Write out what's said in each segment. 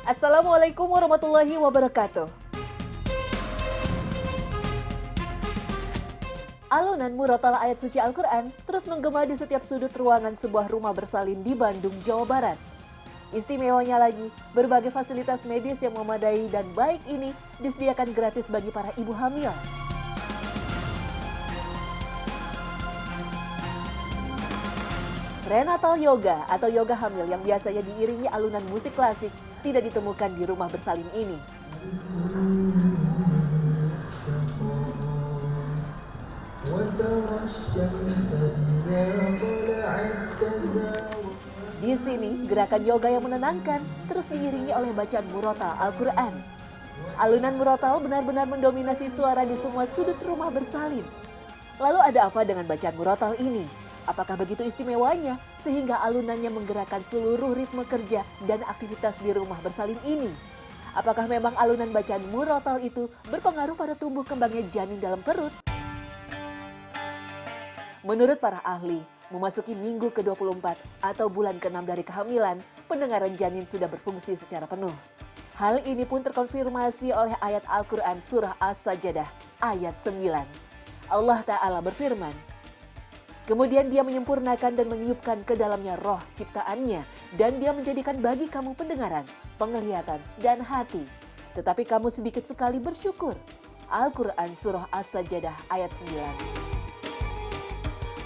Assalamualaikum warahmatullahi wabarakatuh. Alunan murotal ayat suci Al-Quran terus menggema di setiap sudut ruangan sebuah rumah bersalin di Bandung, Jawa Barat. Istimewanya lagi, berbagai fasilitas medis yang memadai dan baik ini disediakan gratis bagi para ibu hamil. Prenatal yoga atau yoga hamil yang biasanya diiringi alunan musik klasik tidak ditemukan di rumah bersalin ini. Di sini, gerakan yoga yang menenangkan terus diiringi oleh bacaan murotal Al-Quran. Alunan murotal benar-benar mendominasi suara di semua sudut rumah bersalin. Lalu ada apa dengan bacaan murotal ini? Apakah begitu istimewanya sehingga alunannya menggerakkan seluruh ritme kerja dan aktivitas di rumah bersalin ini? Apakah memang alunan bacaan murotal itu berpengaruh pada tumbuh kembangnya janin dalam perut? Menurut para ahli, memasuki minggu ke-24 atau bulan ke-6 dari kehamilan, pendengaran janin sudah berfungsi secara penuh. Hal ini pun terkonfirmasi oleh ayat Al-Quran surah As-Sajdah ayat 9. Allah Ta'ala berfirman, "Kemudian dia menyempurnakan dan meniupkan ke dalamnya roh ciptaannya, dan dia menjadikan bagi kamu pendengaran, penglihatan, dan hati. Tetapi kamu sedikit sekali bersyukur." Al-Quran surah As-Sajdah ayat 9.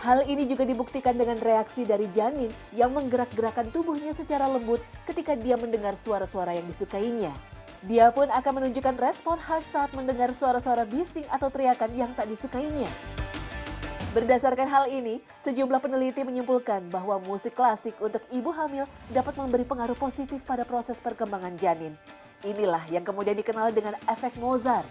Hal ini juga dibuktikan dengan reaksi dari janin yang menggerak-gerakkan tubuhnya secara lembut ketika dia mendengar suara-suara yang disukainya. Dia pun akan menunjukkan respon khas saat mendengar suara-suara bising atau teriakan yang tak disukainya. Berdasarkan hal ini, sejumlah peneliti menyimpulkan bahwa musik klasik untuk ibu hamil dapat memberi pengaruh positif pada proses perkembangan janin. Inilah yang kemudian dikenal dengan efek Mozart.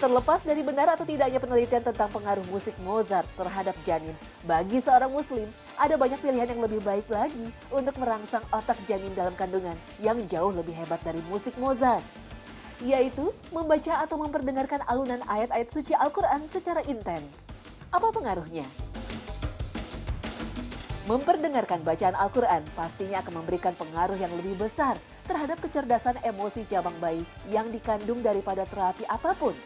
Terlepas dari benar atau tidaknya penelitian tentang pengaruh musik Mozart terhadap janin, bagi seorang muslim, ada banyak pilihan yang lebih baik lagi untuk merangsang otak janin dalam kandungan yang jauh lebih hebat dari musik Mozart, yaitu membaca atau memperdengarkan alunan ayat-ayat suci Al-Quran secara intens. Apa pengaruhnya? Memperdengarkan bacaan Al-Quran pastinya akan memberikan pengaruh yang lebih besar terhadap kecerdasan emosi jabang bayi yang dikandung daripada terapi apapun.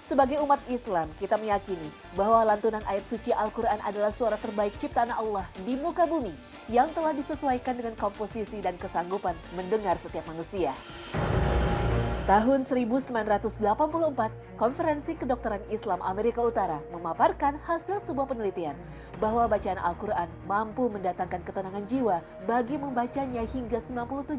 Sebagai umat Islam, kita meyakini bahwa lantunan ayat suci Al-Quran adalah suara terbaik ciptaan Allah di muka bumi yang telah disesuaikan dengan komposisi dan kesanggupan mendengar setiap manusia. Tahun 1984, Konferensi Kedokteran Islam Amerika Utara memaparkan hasil sebuah penelitian bahwa bacaan Al-Quran mampu mendatangkan ketenangan jiwa bagi membacanya hingga 97%.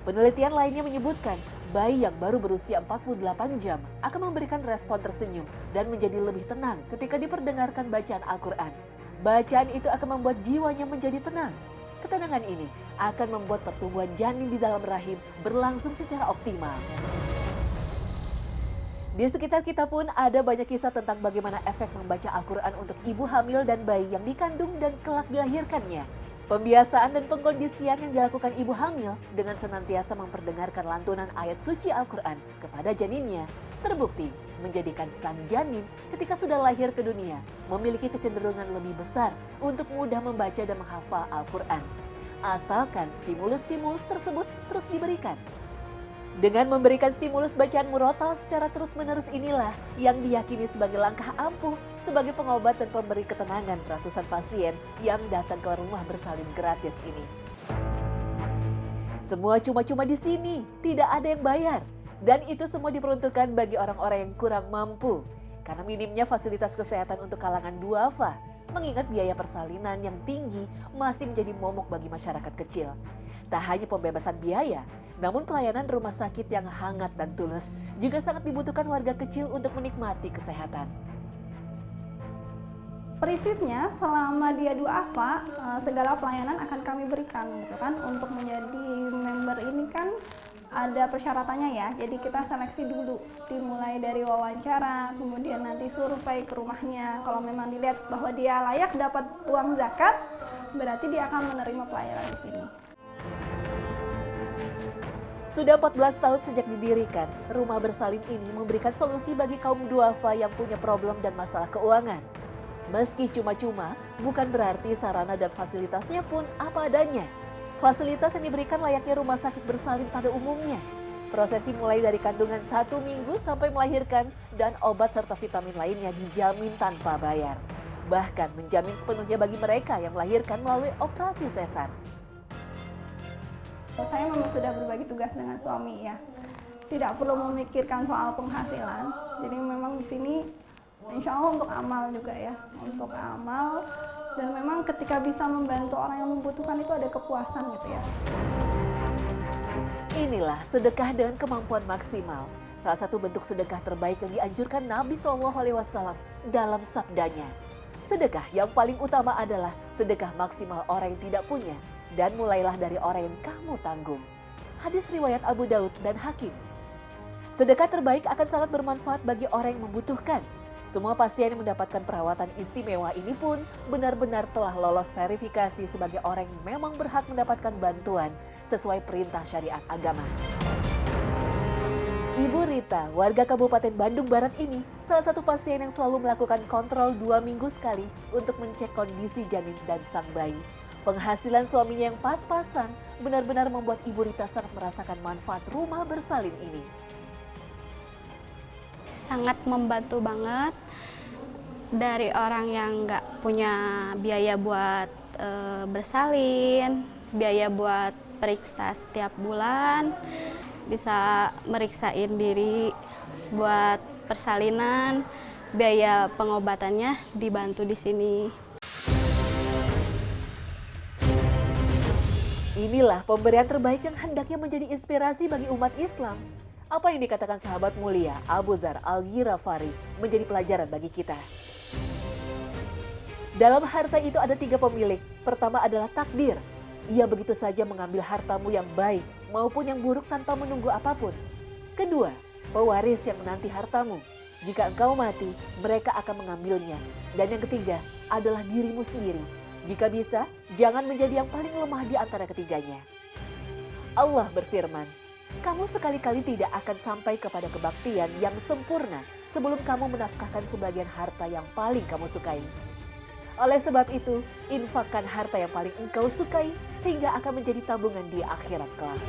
Penelitian lainnya menyebutkan bayi yang baru berusia 48 jam akan memberikan respon tersenyum dan menjadi lebih tenang ketika diperdengarkan bacaan Al-Quran. Bacaan itu akan membuat jiwanya menjadi tenang. Ketenangan ini akan membuat pertumbuhan janin di dalam rahim berlangsung secara optimal. Di sekitar kita pun ada banyak kisah tentang bagaimana efek membaca Al-Quran untuk ibu hamil dan bayi yang dikandung dan kelak dilahirkannya. Pembiasaan dan pengkondisian yang dilakukan ibu hamil dengan senantiasa memperdengarkan lantunan ayat suci Al-Quran kepada janinnya terbukti menjadikan sang janin ketika sudah lahir ke dunia memiliki kecenderungan lebih besar untuk mudah membaca dan menghafal Al-Quran. Asalkan stimulus-stimulus tersebut terus diberikan. Dengan memberikan stimulus bacaan murotal secara terus-menerus inilah yang diyakini sebagai langkah ampuh sebagai pengobat dan pemberi ketenangan ratusan pasien yang datang ke rumah bersalin gratis ini. Semua cuma-cuma di sini, tidak ada yang bayar. Dan itu semua diperuntukkan bagi orang-orang yang kurang mampu. Karena minimnya fasilitas kesehatan untuk kalangan duafa, mengingat biaya persalinan yang tinggi masih menjadi momok bagi masyarakat kecil. Tak hanya pembebasan biaya, namun pelayanan rumah sakit yang hangat dan tulus juga sangat dibutuhkan warga kecil untuk menikmati kesehatan. Prinsipnya selama dia duafa, segala pelayanan akan kami berikan gitu kan. Untuk menjadi member ini kan ada persyaratannya ya. Jadi kita seleksi dulu, dimulai dari wawancara, kemudian nanti survei ke rumahnya. Kalau memang dilihat bahwa dia layak dapat uang zakat, berarti dia akan menerima pelayanan di sini. Sudah 14 tahun sejak didirikan, rumah bersalin ini memberikan solusi bagi kaum duafa yang punya problem dan masalah keuangan. Meski cuma-cuma, bukan berarti sarana dan fasilitasnya pun apa adanya. Fasilitas yang diberikan layaknya rumah sakit bersalin pada umumnya. Prosesi mulai dari kandungan 1 minggu sampai melahirkan dan obat serta vitamin lainnya dijamin tanpa bayar. Bahkan menjamin sepenuhnya bagi mereka yang melahirkan melalui operasi sesar. Saya memang sudah berbagi tugas dengan suami ya. Tidak perlu memikirkan soal penghasilan. Jadi memang di sini insya Allah untuk amal juga ya. Untuk amal dan memang ketika bisa membantu orang yang membutuhkan itu ada kepuasan gitu ya. Inilah sedekah dengan kemampuan maksimal. Salah satu bentuk sedekah terbaik yang dianjurkan Nabi SAW dalam sabdanya. Sedekah yang paling utama adalah sedekah maksimal orang yang tidak punya. Dan mulailah dari orang yang kamu tanggung. Hadis riwayat Abu Daud dan Hakim. Sedekah terbaik akan sangat bermanfaat bagi orang yang membutuhkan. Semua pasien yang mendapatkan perawatan istimewa ini pun benar-benar telah lolos verifikasi sebagai orang yang memang berhak mendapatkan bantuan sesuai perintah syariat agama. Ibu Rita, warga Kabupaten Bandung Barat ini, salah satu pasien yang selalu melakukan kontrol 2 minggu sekali untuk mencek kondisi janin dan sang bayi. Penghasilan suaminya yang pas-pasan benar-benar membuat Ibu Rita sangat merasakan manfaat rumah bersalin ini. Sangat membantu banget dari orang yang nggak punya biaya buat bersalin, biaya buat periksa setiap bulan, bisa meriksain diri buat persalinan, biaya pengobatannya dibantu di sini. Inilah pemberian terbaik yang hendaknya menjadi inspirasi bagi umat Islam. Apa yang dikatakan sahabat mulia Abu Dzar Al-Ghifari menjadi pelajaran bagi kita. Dalam harta itu ada 3 pemilik. Pertama adalah takdir. Ia begitu saja mengambil hartamu yang baik maupun yang buruk tanpa menunggu apapun. Kedua, pewaris yang menanti hartamu. Jika engkau mati, mereka akan mengambilnya. Dan yang ketiga adalah dirimu sendiri. Jika bisa, jangan menjadi yang paling lemah di antara ketiganya. Allah berfirman, kamu sekali-kali tidak akan sampai kepada kebaktian yang sempurna sebelum kamu menafkahkan sebagian harta yang paling kamu sukai. Oleh sebab itu, infakkan harta yang paling engkau sukai sehingga akan menjadi tabungan di akhirat kelak.